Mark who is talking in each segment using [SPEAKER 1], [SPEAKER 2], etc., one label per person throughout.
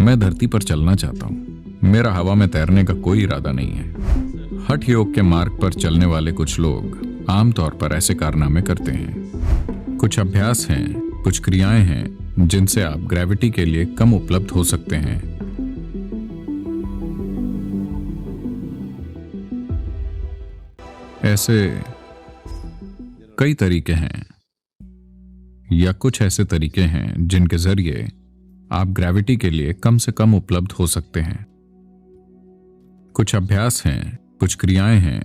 [SPEAKER 1] मैं धरती पर चलना चाहता हूँ। मेरा हवा में तैरने का कोई इरादा नहीं है। हठ योग के मार्ग पर चलने वाले कुछ लोग आमतौर पर ऐसे कारनामे करते हैं। कुछ अभ्यास हैं, कुछ क्रियाएं हैं जिनसे आप ग्रेविटी के लिए कम उपलब्ध हो सकते हैं। ऐसे कई तरीके हैं या कुछ ऐसे तरीके हैं जिनके जरिए आप ग्रेविटी के लिए कम से कम उपलब्ध हो सकते हैं। कुछ अभ्यास हैं, कुछ क्रियाएं हैं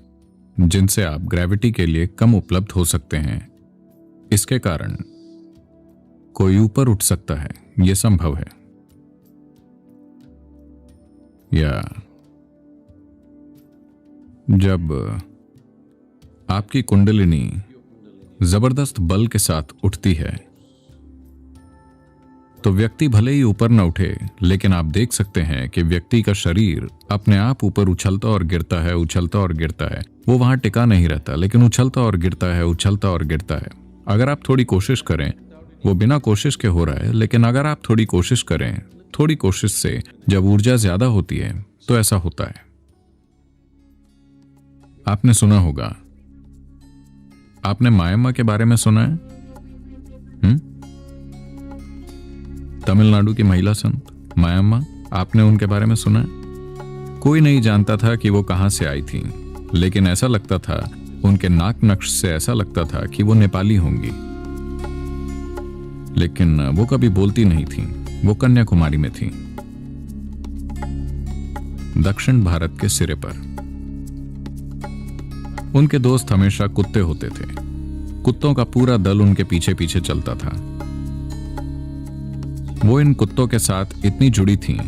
[SPEAKER 1] जिनसे आप ग्रेविटी के लिए कम उपलब्ध हो सकते हैं। इसके कारण कोई ऊपर उठ सकता है, यह संभव है। या जब आपकी कुंडलिनी जबरदस्त बल के साथ उठती है तो व्यक्ति भले ही ऊपर न उठे, लेकिन आप देख सकते हैं कि व्यक्ति का शरीर अपने आप ऊपर उछलता और गिरता है, उछलता और गिरता है। वो वहां टिका नहीं रहता, लेकिन उछलता और गिरता है, उछलता और गिरता है। अगर आप थोड़ी कोशिश करें, वो बिना कोशिश के हो रहा है, लेकिन अगर आप थोड़ी कोशिश करें, थोड़ी कोशिश से जब ऊर्जा ज्यादा होती है तो ऐसा होता है। आपने सुना होगा, आपने मायम्मा के बारे में सुना है? तमिलनाडु की महिला संत मायम्मा, आपने उनके बारे में सुना है? कोई नहीं जानता था कि वो कहां से आई थी, लेकिन ऐसा लगता था, उनके नाक नक्श से ऐसा लगता था कि वो नेपाली होंगी। लेकिन वो कभी बोलती नहीं थी। वो कन्याकुमारी में थी, दक्षिण भारत के सिरे पर। उनके दोस्त हमेशा कुत्ते होते थे। कुत्तों का पूरा दल उनके पीछे पीछे चलता था। वो इन कुत्तों के साथ इतनी जुड़ी थीं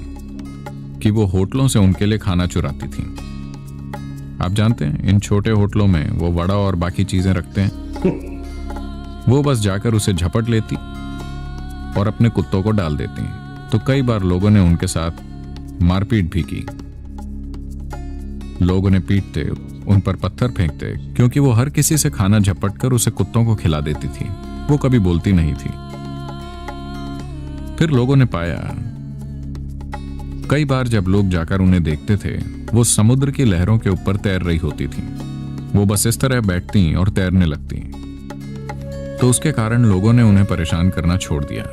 [SPEAKER 1] कि वो होटलों से उनके लिए खाना चुराती थीं। आप जानते हैं, इन छोटे होटलों में वो वड़ा और बाकी चीजें रखते हैं। वो बस जाकर उसे झपट लेती और अपने कुत्तों को डाल देती। तो कई बार लोगों ने उनके साथ मारपीट भी की। लोग उन्हें पीटते, उन पर पत्थर फेंकते, क्योंकि वो हर किसी से खाना झपट कर उसे कुत्तों को खिला देती थी। वो कभी बोलती नहीं थी। फिर लोगों ने पाया, कई बार जब लोग जाकर उन्हें देखते थे, वो समुद्र की लहरों के ऊपर तैर रही होती थी। वो बस इस तरह बैठती और तैरने लगती। तो उसके कारण लोगों ने उन्हें परेशान करना छोड़ दिया।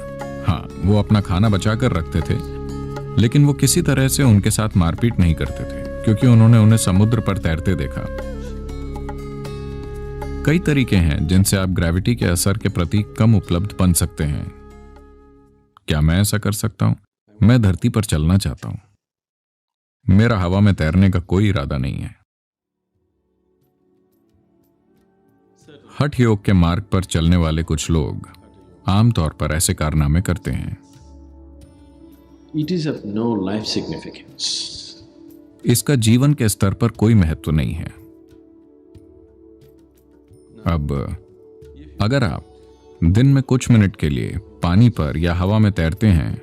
[SPEAKER 1] हाँ, वो अपना खाना बचाकर रखते थे, लेकिन वो किसी तरह से उनके साथ मारपीट नहीं करते थे, क्योंकि उन्होंने उन्हें समुद्र पर तैरते देखा। कई तरीके हैं जिनसे आप ग्रेविटी के असर के प्रति कम उपलब्ध बन सकते हैं। क्या मैं ऐसा कर सकता हूं? मैं धरती पर चलना चाहता हूं। मेरा हवा में तैरने का कोई इरादा नहीं है। हठ योग के मार्ग पर चलने वाले कुछ लोग आमतौर पर ऐसे कारनामे करते हैं।
[SPEAKER 2] It is of no life significance.
[SPEAKER 1] इसका जीवन के स्तर पर कोई महत्व नहीं है। अब अगर आप दिन में कुछ मिनट के लिए पानी पर या हवा में तैरते हैं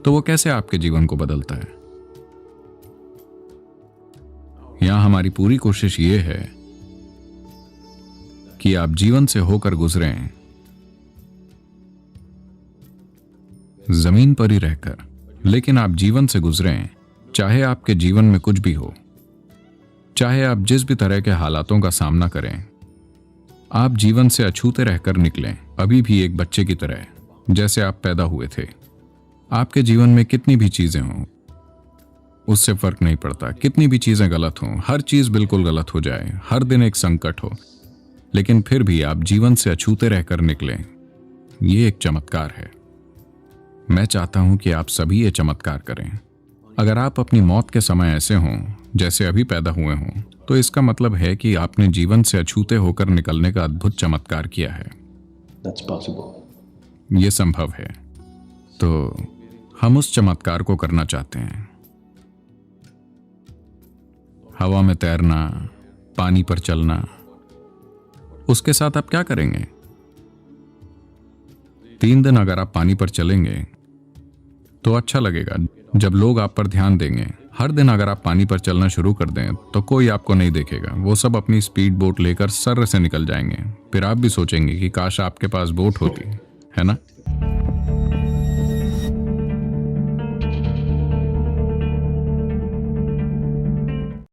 [SPEAKER 1] तो वो कैसे आपके जीवन को बदलता है? यहां हमारी पूरी कोशिश ये है कि आप जीवन से होकर गुजरें, जमीन पर ही रहकर, लेकिन आप जीवन से गुजरें, चाहे आपके जीवन में कुछ भी हो, चाहे आप जिस भी तरह के हालातों का सामना करें, आप जीवन से अछूते रहकर निकलें, अभी भी एक बच्चे की तरह, जैसे आप पैदा हुए थे। आपके जीवन में कितनी भी चीजें हों, उससे फर्क नहीं पड़ता। कितनी भी चीजें गलत हों, हर चीज बिल्कुल गलत हो जाए, हर दिन एक संकट हो, लेकिन फिर भी आप जीवन से अछूते रहकर निकलें, ये एक चमत्कार है। मैं चाहता हूं कि आप सभी ये चमत्कार करें। अगर आप अपनी मौत के समय ऐसे हों जैसे अभी पैदा हुए हों, तो इसका मतलब है कि आपने जीवन से अछूते होकर निकलने का अद्भुत चमत्कार किया है।
[SPEAKER 2] That's possible.
[SPEAKER 1] यह संभव है। तो हम उस चमत्कार को करना चाहते हैं। हवा में तैरना, पानी पर चलना। उसके साथ आप क्या करेंगे? 3 दिन अगर आप पानी पर चलेंगे तो अच्छा लगेगा, जब लोग आप पर ध्यान देंगे। हर दिन अगर आप पानी पर चलना शुरू कर दें तो कोई आपको नहीं देखेगा। वो सब अपनी स्पीड बोट लेकर सर्र से निकल जाएंगे। फिर आप भी सोचेंगे कि काश आपके पास बोट होती, है ना?